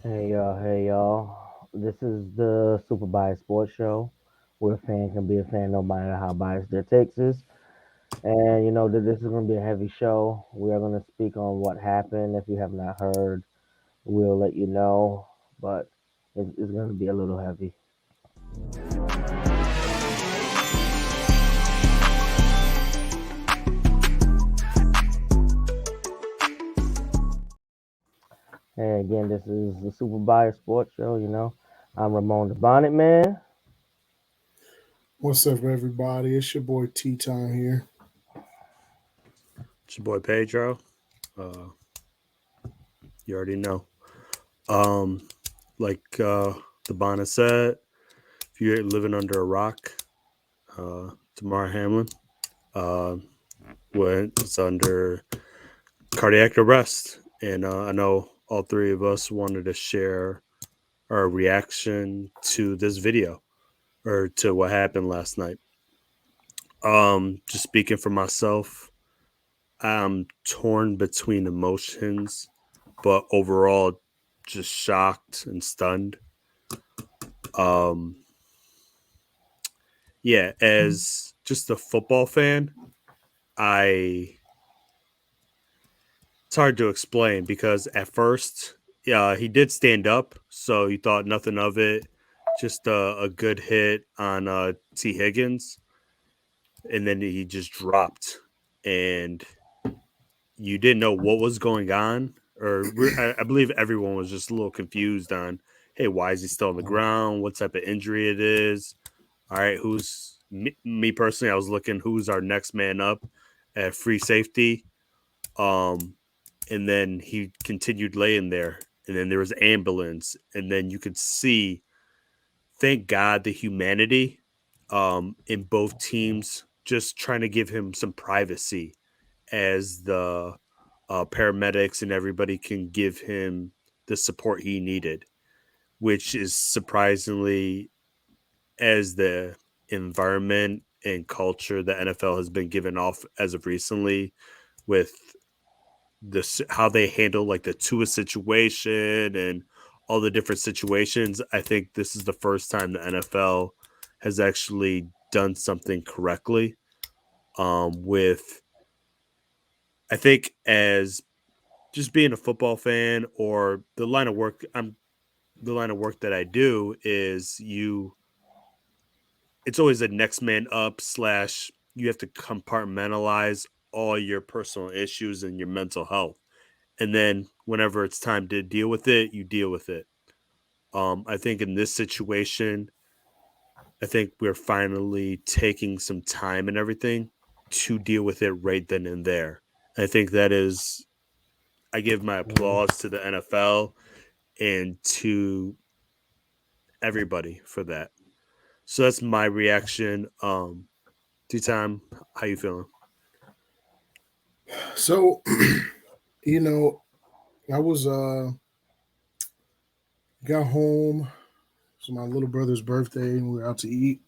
Hey y'all. This is the Super Biased Sports Show, where a fan can be a fan no matter how biased their takes is. And you know that this is going to be a heavy show. We are going to speak on what happened. If you have not heard, we'll let you know. But it's going to be a little heavy. Hey, again, this is the Super Biased Sports Show. I'm Ramon the Bonnet Man. What's up, everybody? It's your boy T Time here. It's your boy Pedro. Uh, you already know. Um, like the Bonnet said, if you're living under a rock, Damar Hamlin uh, was under cardiac arrest, and I know all three of us wanted to share our reaction to this video or to what happened last night. Just speaking for myself, I'm torn between emotions, but overall, just shocked and stunned. Um, yeah, as just a football fan, I it's hard to explain because at first, yeah, he did stand up, so you thought nothing of it. Just a good hit on T. Higgins, and then he just dropped, and you didn't know what was going on, or I believe everyone was just a little confused on, hey, why is he still on the ground? What type of injury it is? All right, who's me personally? I was looking who's our next man up at free safety, um, and then he continued laying there, and then there was ambulance, and then you could see, thank God, the humanity in both teams, just trying to give him some privacy as the paramedics and everybody can give him the support he needed, which is surprisingly, as the environment and culture the NFL has been given off as of recently, with this how they handle like the Tua situation and all the different situations. I think this is the first time the NFL has actually done something correctly. With I think as just being a football fan or the line of work that I do is it's always a next man up slash you have to compartmentalize all your personal issues and your mental health. And then whenever it's time to deal with it, you deal with it. I think in this situation, I think we're finally taking some time and everything to deal with it right then and there. I think that is, I give my Mhm. applause to the NFL and to everybody for that. So that's my reaction. T-Time, how you feeling? So, you know, I was got home. It was my little brother's birthday, and we were out to eat.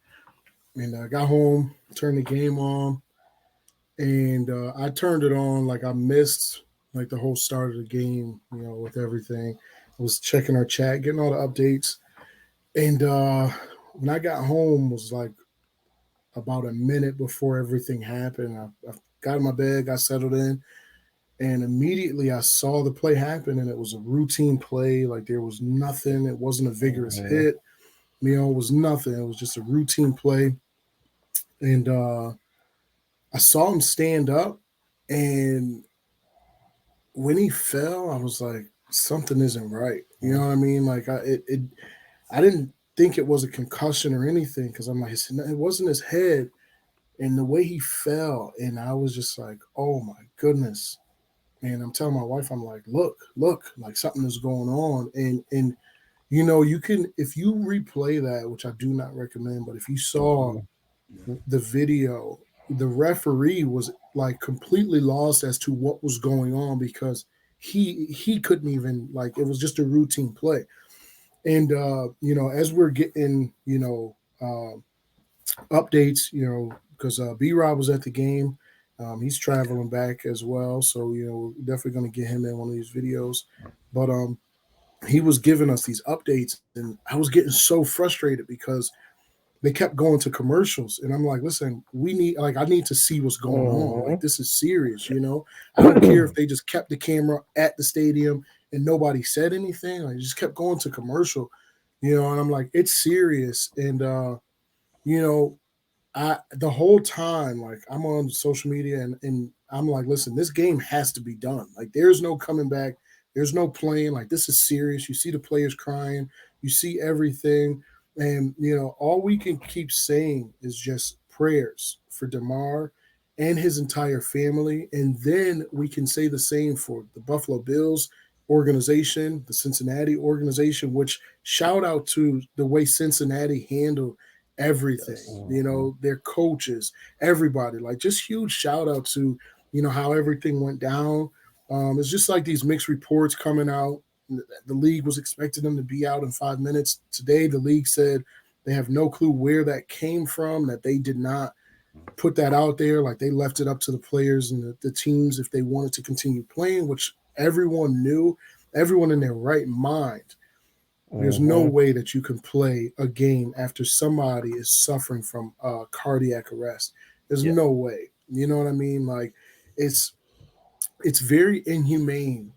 And I got home, turned the game on, and I turned it on like I missed like the whole start of the game. With everything, I was checking our chat, getting all the updates, and when I got home was like about a minute before everything happened. I got in my bed, got settled in, and immediately I saw the play happen, and it was a routine play. Like there was nothing. It wasn't a vigorous Mhm. hit. It was nothing. It was just a routine play. And I saw him stand up, and when he fell, I was like, something isn't right. You know what I mean? Like I didn't think it was a concussion or anything because I'm like, it wasn't his head, and the way he fell, and I was just like, oh my goodness. And I'm telling my wife, I'm like, look, like something is going on. And you can, if you replay that, which I do not recommend, but if you saw Mhm. the video, the referee was like completely lost as to what was going on because he couldn't even, like, it was just a routine play. And as we're getting updates, because B Rob was at the game. He's traveling back as well, so we're definitely going to get him in one of these videos. But he was giving us these updates, and I was getting so frustrated because they kept going to commercials, and I'm like, listen, we need, like, I need to see what's going on. Like, Mhm. this is serious, you know. I don't care if they just kept the camera at the stadium and nobody said anything. Like, just kept going to commercial, you know. And I'm like, it's serious. And you know, I the whole time, like, I'm on social media, and I'm like, listen, this game has to be done. Like, there's no coming back. There's no playing. Like, this is serious. You see the players crying. You see everything, and you know, all we can keep saying is just prayers for Damar and his entire family, and then we can say the same for the Buffalo Bills organization, the Cincinnati organization. Which, shout out to the way Cincinnati handled everything, Yes. you Mhm. know, their coaches, everybody. Like, just huge shout out to, you know, how everything went down. It's just like these mixed reports coming out. The league was expecting them to be out in 5 minutes. Today the league said they have no clue where that came from, that they did not put that out there. Like, they left it up to the players and the teams if they wanted to continue playing, which everyone knew. Everyone in their right mind, there's no Mhm. way that you can play a game after somebody is suffering from cardiac arrest. There's Yeah. no way. You know what I mean? Like, it's it's very inhumane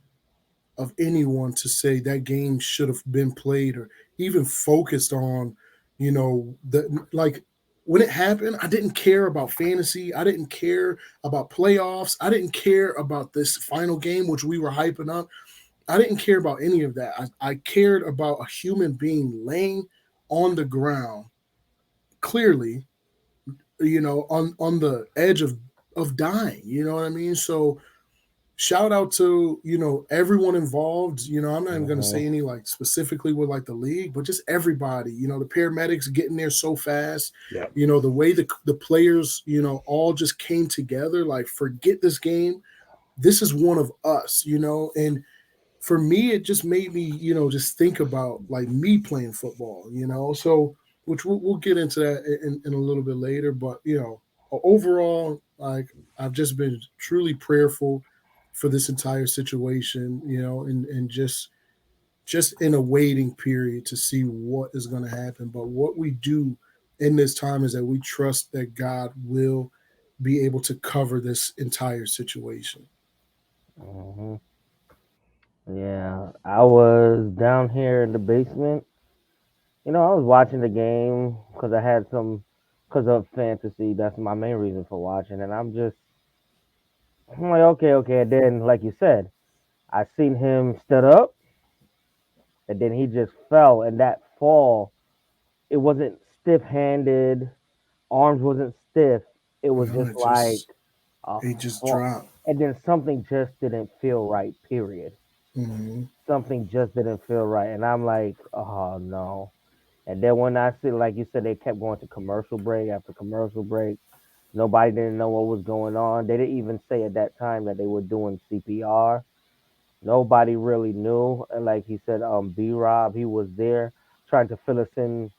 of anyone to say that game should have been played or even focused on, you know, the, like, when it happened, I didn't care about fantasy. I didn't care about playoffs. I didn't care about this final game, which we were hyping up. I didn't care about any of that. I cared about a human being laying on the ground, clearly, you know, on the edge of dying. You know what I mean? So shout out to, you know, everyone involved. You know, I'm not even gonna say Mhm. any, like, specifically with, like, the league, but just everybody. You know, the paramedics getting there so fast. Yeah. You know, the way the players, you know, all just came together. Like, forget this game. This is one of us. You know, and for me, it just made me, you know, just think about, like, me playing football, you know. So, which we'll get into that in a little bit later. But, you know, overall, like, I've just been truly prayerful for this entire situation, you know, and just in a waiting period to see what is going to happen. But what we do in this time is that we trust that God will be able to cover this entire situation. Mhm. Yeah, I was down here in the basement. I was watching the game because I had some, because of fantasy. That's my main reason for watching, and I'm like, okay, okay. And then, like you said, I seen him stood up, and then he just fell. And that fall, it wasn't stiff-handed, arms wasn't stiff. It was No, just like a it just fall, dropped. and then something just didn't feel right. Period. Hmm. Something just didn't feel right, and I'm like, oh no. And then when I see, like you said, they kept going to commercial break after commercial break. Nobody didn't know what was going on. They didn't even say at that time that they were doing CPR. Nobody really knew. And like he said, B Rob, he was there trying to fill us in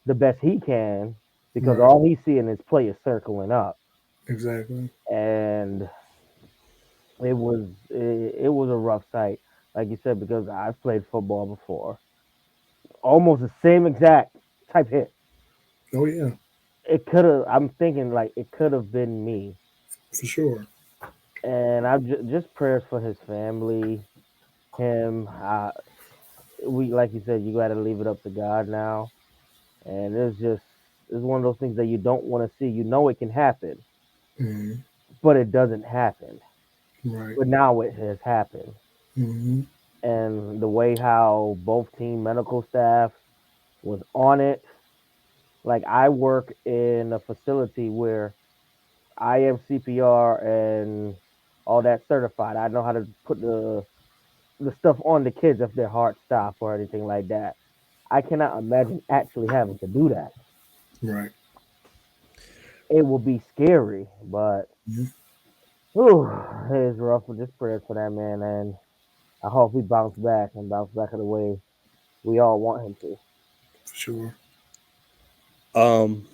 the best he can because Right. all he's seeing is players circling up. Exactly. And it was a rough sight, like you said, because I've played football before. Almost the same exact type hit. Oh yeah, It could have. I'm thinking like it could have been me, for sure. and I just prayers for his family, him. We like you said, you got to leave it up to God now, and it's one of those things that you don't want to see. You know it can happen, Hmm. but it doesn't happen. Right. But now it has happened, Hmm. and the way how both team medical staff was on it. Like I work in a facility where I am CPR and all that certified. I know how to put the stuff on the kids if their heart stop or anything like that. I cannot imagine actually having to do that. Right. It will be scary, but Mhm. whew, it's rough. Just prayers for that man, and I hope he bounce back in the way we all want him to. For sure. Um.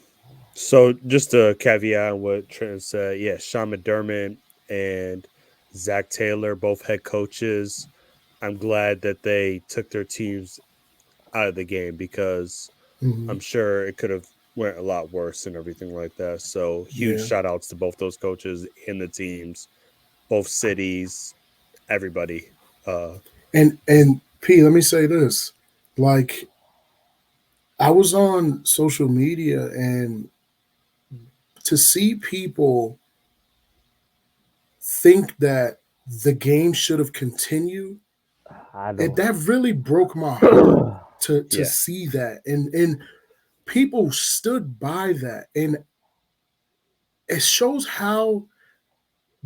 So just a caveat on what Trent said. Yeah, Sean McDermott and Zach Taylor, both head coaches. I'm glad that they took their teams out of the game because Hmm. I'm sure it could have went a lot worse and everything like that. So huge Yeah, shout outs to both those coaches and the teams, both cities, everybody. Uh, and P, let me say this, like I was on social media and to see people think that the game should have continued, I it don't. that really broke my heart to yeah. see that, and people stood by that, and it shows how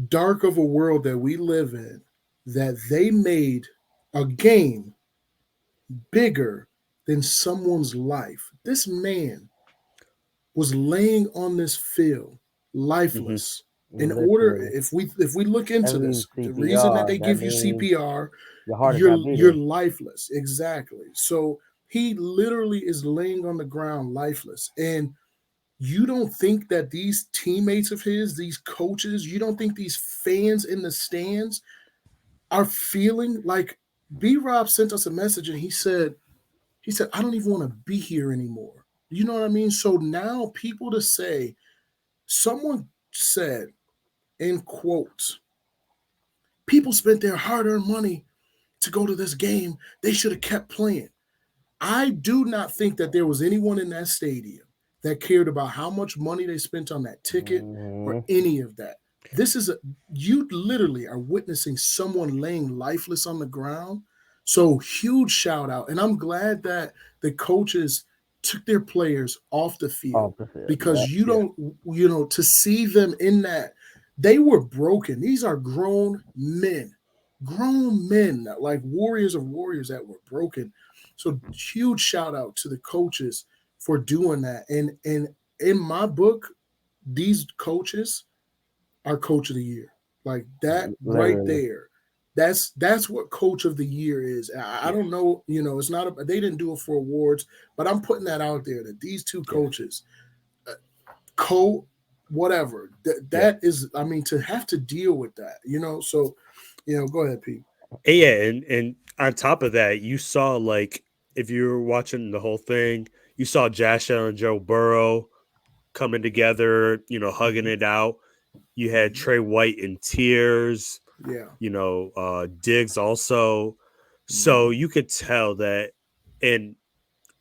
dark of a world that we live in, that they made a game bigger than someone's life. This man was laying on this field Hmm. lifeless. In order, Literally, if we look that into means this, the reason that CPR. they That give you means CPR, your heart is not you're beating. lifeless. Exactly. So he literally is laying on the ground lifeless. And you don't think that these teammates of his, these coaches, you don't think these fans in the stands are feeling like B Rob sent us a message and he said, I don't even want to be here anymore. You know what I mean? So now people to say, someone said in quotes, people spent their hard-earned money to go to this game. They should have kept playing. I do not think that there was anyone in that stadium that cared about how much money they spent on that ticket or Hmm. any of that. This is a You literally are witnessing someone laying lifeless on the ground. So huge shout out. And I'm glad that the coaches took their players off the field Off the field. because Yep. you Yeah. don't, to see them in that, they were broken. These are grown men, like warriors of warriors that were broken. So huge shout out to the coaches for doing that. And in my book, these coaches are coach of the year. Like that right Literally. there. That's what coach of the year is. I Yeah. don't know, it's not they didn't do it for awards, but I'm putting that out there that these two Yeah. coaches, uh, co whatever, Yeah. that is, I mean, to have to deal with that. So, go ahead, Pete. And yeah, and on top of that, you saw like if you were watching the whole thing, you saw Josh Allen and Joe Burrow coming together, hugging Hmm. it out. You had Hmm. Trey White in tears, Yeah. Diggs also. So Hmm. you could tell that, and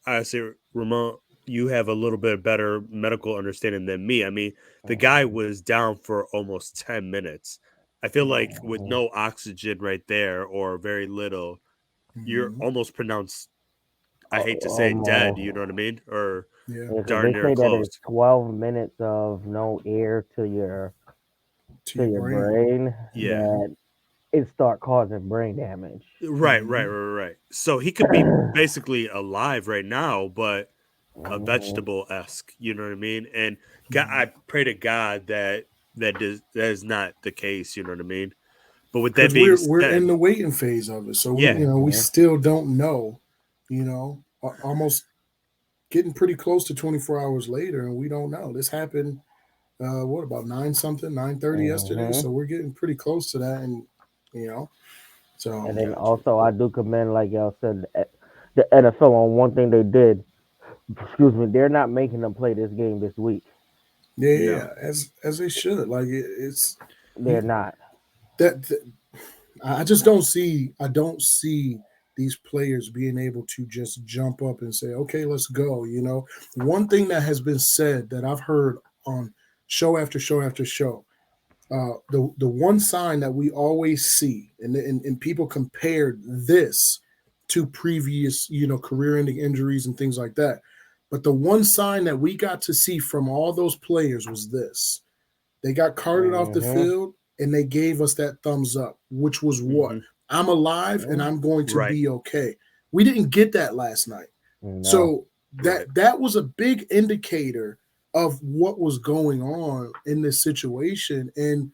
I say, Ramon, you have a little bit better medical understanding than me. I mean, the guy Mhm. was down for almost 10 minutes. I feel like with Mhm. no oxygen right there or very little, you're Hmm. almost pronounced, I hate to say dead, Almost. you know what I mean? Or Yeah. Yeah, because darn they near say that it's close. 12 minutes of no air To to your your brain. brain Yeah. Hmm. that it start causing brain damage. Right, right, Hmm. right, right. So he could be basically alive right now, but a Mhm. vegetable esque. You know what I mean? And God, Hmm. I pray to God that that is not the case. You know what I mean? But with that Because being we're in said, the waiting phase of it, so we yeah, we Mhm. still don't know. Almost getting pretty close to 24 hours later, and we don't know. This happened. What about 9 something, 9:30 yesterday? Mhm. So we're getting pretty close to that, and you know, so And then gotcha. also, I do commend, like y'all said, the NFL on one thing they did. Excuse me, they're not making them play this game this week. yeah, yeah, No. yeah, as they should. Like it's They're you not. that I just don't see. I don't see these players being able to just jump up and say, "Okay, let's go." One thing that has been said that I've heard on show after show after show, the one sign that we always see, and people compared this to previous, career-ending injuries and things like that. But the one sign that we got to see from all those players was this: they got carted off the Mhm. field and they gave us that thumbs up, which was what? Hmm. I'm alive and Mhm. I'm going to Right. be okay. We didn't get that last night. No. So Right. that was a big indicator of what was going on in this situation. And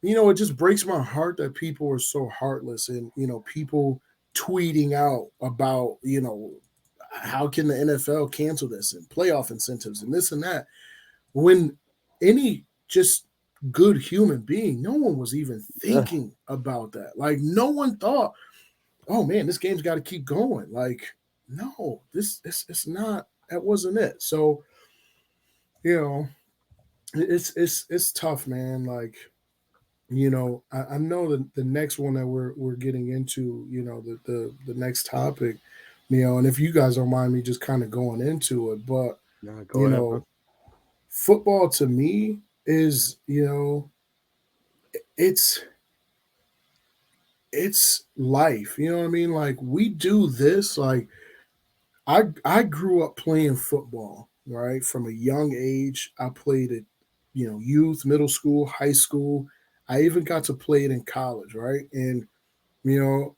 it just breaks my heart that people are so heartless, and people tweeting out about, how can the NFL cancel this and playoff incentives and this and that, when any just good human being, no one was even Ugh. thinking about that. Like no one thought, oh man, this game's got to keep going. Like, no, this it's not. That wasn't it. So you know, it's tough, man. Like, I know that the next one that we're getting into, the next topic, and if you guys don't mind me just kind of going into it, but No, go you ahead, bro. know, football to me is, it's it's life. You know what I mean? Like we do this. Like I grew up playing football, right? From a young age. I played it, youth, middle school, high school. I even got to play it in college, right? And you know,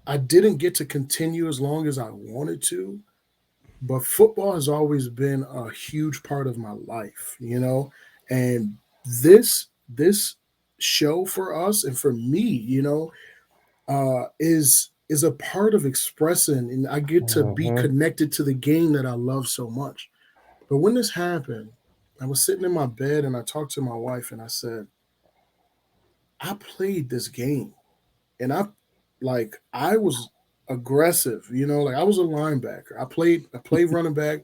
I didn't get to continue as long as I wanted to, but football has always been a huge part of my life. And this show for us and for me, is a part of expressing, and I get to be Mm-hmm. connected to the game that I love so much. But when this happened, I was sitting in my bed and I talked to my wife and I said, I played this game and I was aggressive, like I was a linebacker. I played running back,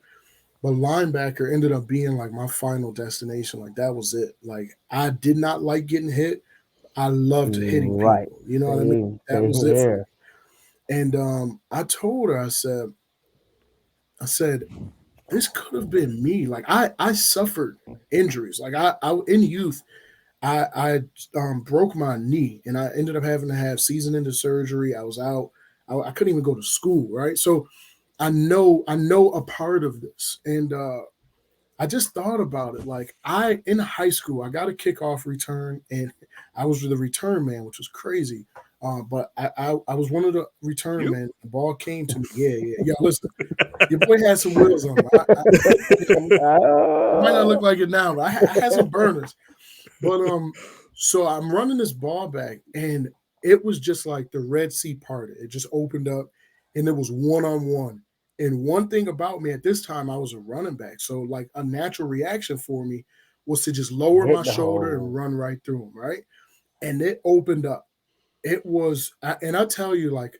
but linebacker ended up being like my final destination. Like that was it. Like I did not like getting hit. I loved hitting Right. people. You know what I mean? Same. That Same was it for me. here. And I told her, I said, this could have been me. Like I suffered injuries. Like I in youth, I broke my knee and I ended up having to have season ending surgery. I was out. I couldn't even go to school. Right. So I know a part of this. And I just thought about it. Like I in high school, I got a kickoff return, and I was the return man, which was crazy. But I was one of the return You? men. The ball came to me. Yeah, yeah, yeah. Listen, your boy had some wheels on him. You know, it might not look Oh. like it now, but I had some burners. But so I'm running this ball back, and it was just like the Red Sea parted. It just opened up, and it was 1-on-1. And one thing about me at this time, I was a running back, so like a natural reaction for me was to just lower my Hit the shoulder and hole. run right through him, right? And it opened up. It was, and I tell you, like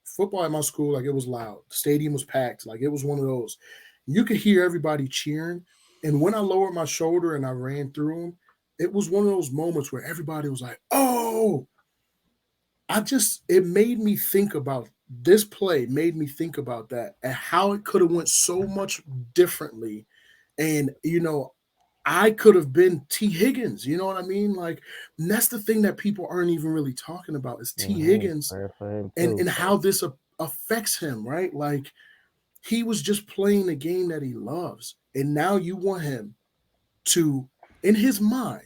football at my school, like it was loud. The stadium was packed. Like it was one of those. You could hear everybody cheering. And when I lowered my shoulder and I ran through them, it was one of those moments where everybody was like, "Oh!" It made me think about this play. Made me think about that and how it could have went so much differently. And I could have been T. Higgins. You know what I mean? Like, and that's the thing that people aren't even really talking about is T. Mm-hmm. Higgins Prayer for him and too. how this affects him, right? Like, he was just playing the game that he loves. And now you want him to, in his mind,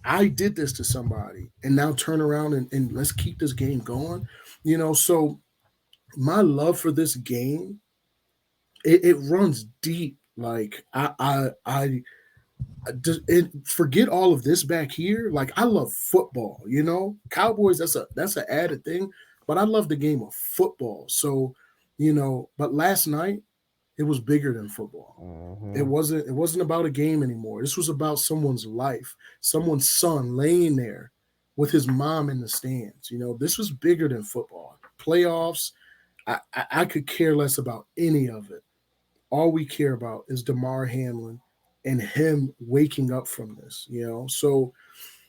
I did this to somebody, and now turn around and let's keep this game going. So my love for this game, it runs deep. Like forget all of this back here. Like I love football. Cowboys. That's an added thing, but I love the game of football. So, but last night it was bigger than football. It Mm-hmm. wasn't. It wasn't about a game anymore. This was about someone's life, someone's son laying there with his mom in the stands. This was bigger than football. Playoffs. I could care less about any of it. All we care about is Damar Hamlin and him waking up from this. So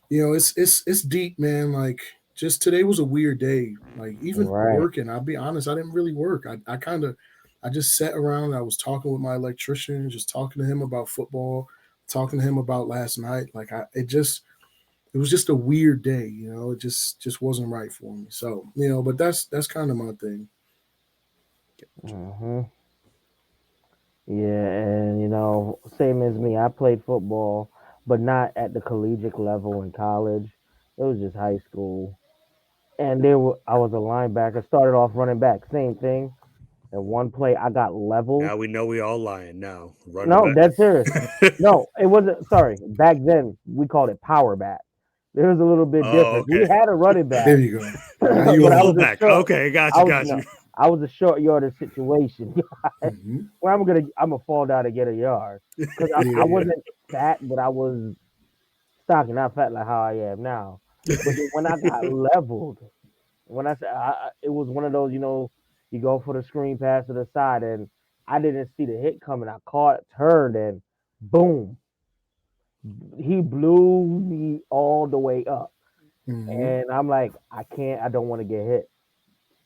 it's deep, man. Like just today was a weird day. Like even Right. working, I'll be honest, I didn't really work. I just sat around. I was talking with my electrician, just talking to him about football, talking to him about last night. Like it was just a weird day. It just wasn't right for me. So but that's kind of my thing. Mm-hmm. Yeah, and same as me. I played football, but not at the collegiate level in college. It was just high school. And I was a linebacker. Started off running back, same thing. And one play, I got leveled. Now we know we all lying. Now running No, back. dead serious. No, it wasn't. Sorry, back then we called it power back. There was a little bit Oh, difference. We okay. had a running There back, you go. Now you but I own was a Fullback. short. Okay, got I you, was got no, you. I was a short yardage situation. it. Hmm. Where I'm gonna fall down and get a yard because Yeah, I yeah. wasn't fat, but I was stocky, not fat like how I am now. But then when I got leveled, When I said it was one of those, you go for the screen pass to the side, and I didn't see the hit coming. I caught, turned, and boom, he blew me all the way up. Hmm. And I'm like, I don't want to get hit.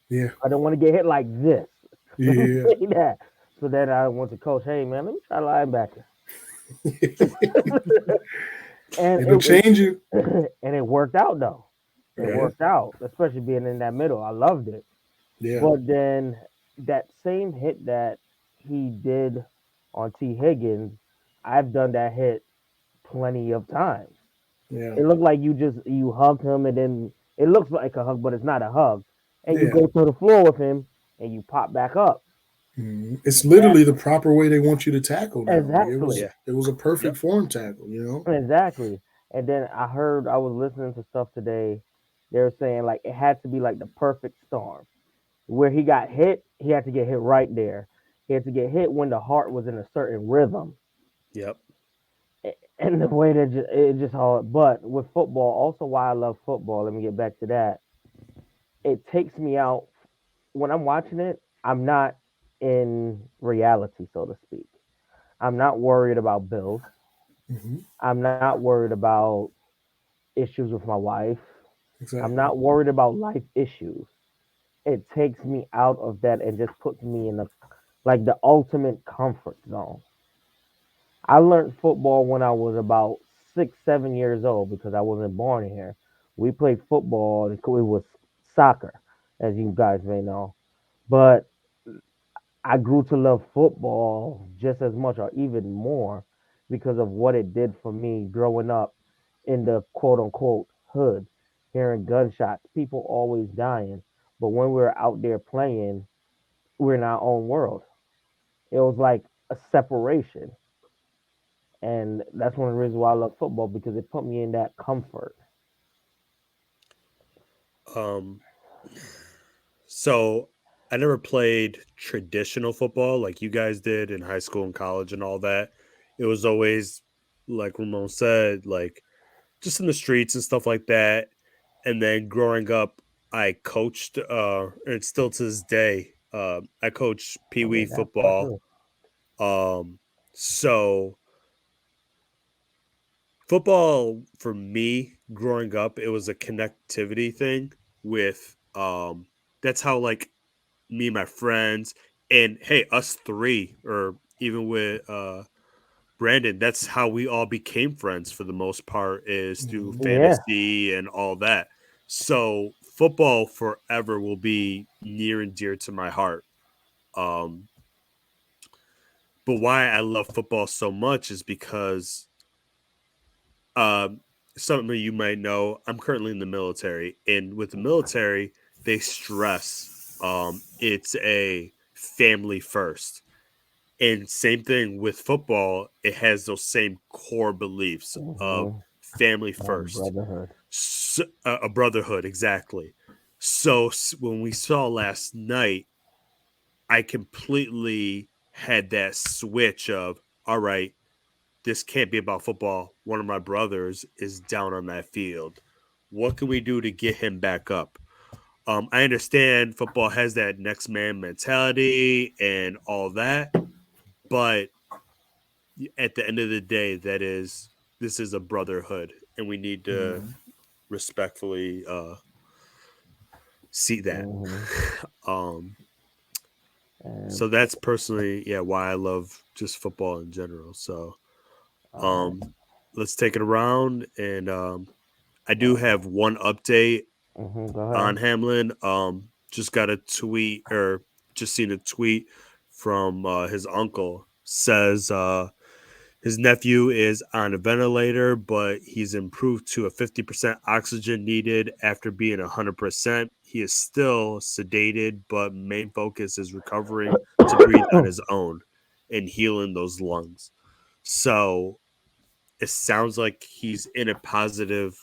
Yeah. I don't want to get hit like this. Let me Yeah. say that. So then I went to coach, hey man, let me try linebacker. and It'll it change you. and it worked out though. It Yeah. worked out, especially being in that middle. I loved it. Yeah. But then that same hit that he did on T. Higgins, I've done that hit plenty of times. Yeah. It looked like you hug him and then it looks like a hug, but it's not a hug. And you Yeah. go to the floor with him and you pop back up. Mhm. It's literally the proper way they want you to tackle now. Like it was Exactly. Yeah. it was a Yep. perfect form tackle, you know? Exactly. And then I was listening to stuff today. They were saying like it had to be like the perfect storm. Where he got hit, he had to get hit right there. He had to get hit when the heart was in a certain rhythm. Yep. And the way that it just hard. But with football, also why I love football, let me get back to that. It takes me out when I'm watching it, I'm not in reality, so to speak. I'm not worried about bills. Hmm. I'm not worried about issues with my wife. I'm Exactly. not worried about life issues. It takes me out of that and just puts me in the ultimate comfort zone. I learned football when I was about 6, 7 years old because I wasn't born here. We played football. It was soccer, as you guys may know. But I grew to love football just as much or even more because of what it did for me growing up in the quote unquote hood, hearing gunshots, people always dying. But when we were out there playing, we're in our own world. It was like a separation. And that's one of the reasons why I love football because it put me in that comfort. Um, so I never played traditional football like you guys did in high school and college and all that. It was always like Ramon said, like just in the streets and stuff like that. And then growing up, I coached, and still to this day, I coach Pee I Wee mean, that's part football. too. So football for me growing up, it was a connectivity thing with, that's how like me and my friends and hey, us three, or even with Brandon, that's how we all became friends for the most part is through Hmm. Yeah. fantasy and all that. So football forever will be near and dear to my heart. Um, but why I love football so much is because um, something you might know. I'm currently in the military, and with the military, they stress it's a family first. And same thing with football, it has those same core beliefs of Hmm. family first, Brotherhood. a brotherhood, exactly. So when we saw last night, I completely had that switch of, all right, this can't be about football. One of my brothers is down on that field. What can we do to get him back up? I understand football has that next man mentality and all that, but at the end of the day, this is a brotherhood, and we need to Hmm. respectfully see that. Hmm. um, And so that's personally, yeah, why I love just football in general. So all right. um, let's take it around, and I do Well, have one update go on ahead. Hamlin. Just got a tweet, or just seen a tweet from his uncle. Says his nephew is on a ventilator, but he's improved to a 50% oxygen needed after being 100%. He is still sedated, but main focus is recovering to breathe on his own and healing those lungs. So it sounds like he's in a positive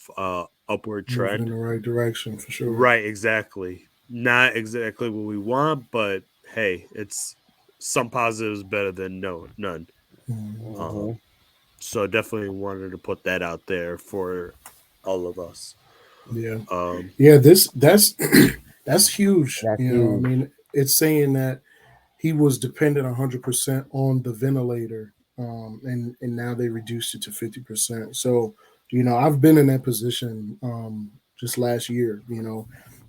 upward Moving in trend. the right direction for sure. Right, exactly. Not exactly what we want, but hey, it's some positives better than none. Hmm. Um, Hmm. so definitely wanted to put that out there for all of us. Yeah. Um, Yeah, this that's That's huge. That's You know, I huge. mean, it's saying that he was dependent 100% on the ventilator, and now they reduced it to 50%. So, I've been in that position just last year.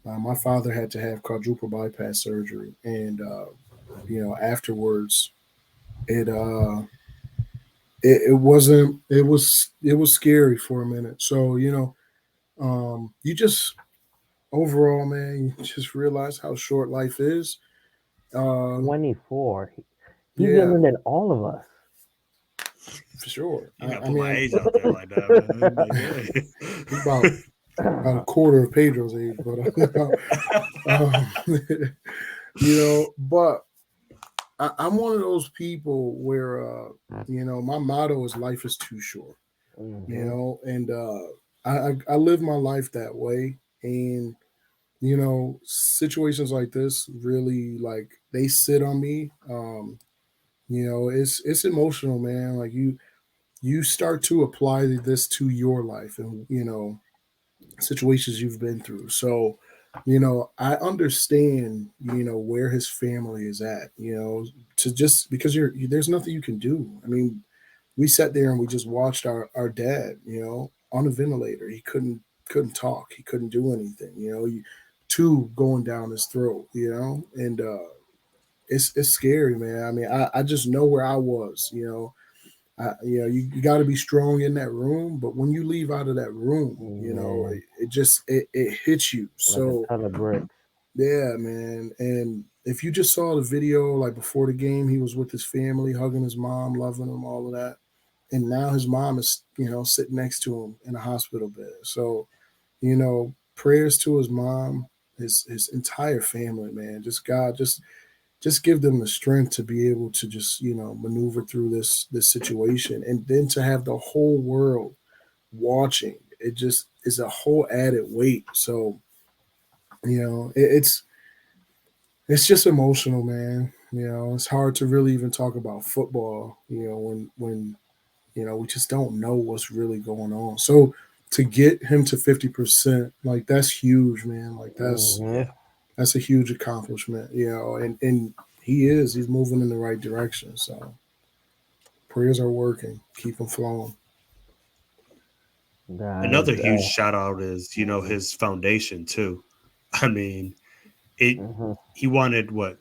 My father had to have quadruple bypass surgery, and afterwards, it it wasn't it was scary for a minute. So, you just overall, man, you just realize how short life is. Uh, 24. He's yeah, younger than all of us. for sure. You gotta I put my mean, age out there like that, man. Like, he's about a quarter of Pedro's age, but um, but I'm one of those people where my motto is life is too short, Hmm. and I live my life that way, and situations like this really like they sit on me. It's emotional, man. Like you start to apply this to your life, and situations you've been through. So, I understand, where his family is at, to just because there's nothing you can do. I mean, we sat there and we just watched our dad, on a ventilator. He couldn't talk. He couldn't do anything, tube going down his throat, and it's scary, man. I mean, I just know where I was, you got to be strong in that room, but when you leave out of that room, Man, it just it hits you. like a So ton of bricks. yeah, man. And if you just saw the video, like before the game, he was with his family, hugging his mom, loving him, all of that. And now his mom is, sitting next to him in a hospital bed. So, prayers to his mom, his entire family, man. Just God, just give them the strength to be able to just maneuver through this situation, and then to have the whole world watching it just is a whole added weight. So it's just emotional, man. It's hard to really even talk about football, when we just don't know what's really going on. So to get him to 50%, like that's huge, man. Like that's Hmm. yeah. that's a huge accomplishment, and he's moving in the right direction. So prayers are working. Keep them flowing. Guys, Another huge shout out is his foundation too. I mean, it. hmm, He wanted what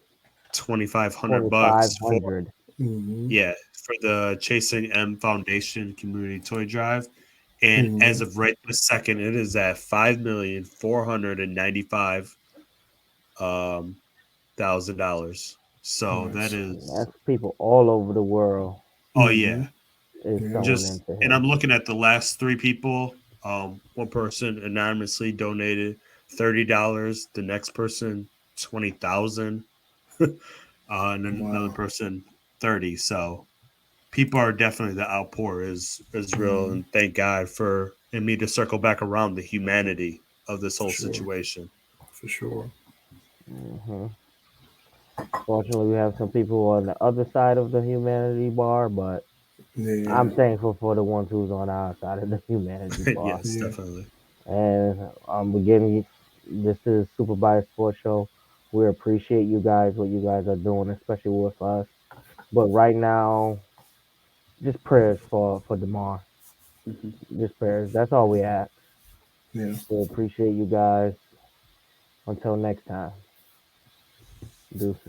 $2,500 for 2,500. Hmm. yeah for the Chasing M Foundation Community Toy Drive, and as Hmm. of right this second, it is at 5,495 $1,000. So that Nice. is That's people all over the world oh Hmm. yeah, is Yeah. sewing just into and I'm him. looking at the last three people. One person anonymously donated $30. The next person 20,000, and then another Wow. person 30. So people are definitely the outpour is real, Hmm. and thank God for and me to circle back around the humanity of this For whole sure. situation. For sure. Hmm. Fortunately, we have some people on the other side of the humanity bar, but I'm Yeah. thankful for the ones who's on our side of the humanity bar. Yes, Yeah. definitely. And beginning, this is Super Bias Sports Show. We appreciate you guys, what you guys are doing, especially with us. But right now, just prayers for Damar. Mhm. Just prayers. That's all we ask. Yeah. We appreciate you guys. Until next time, deuces.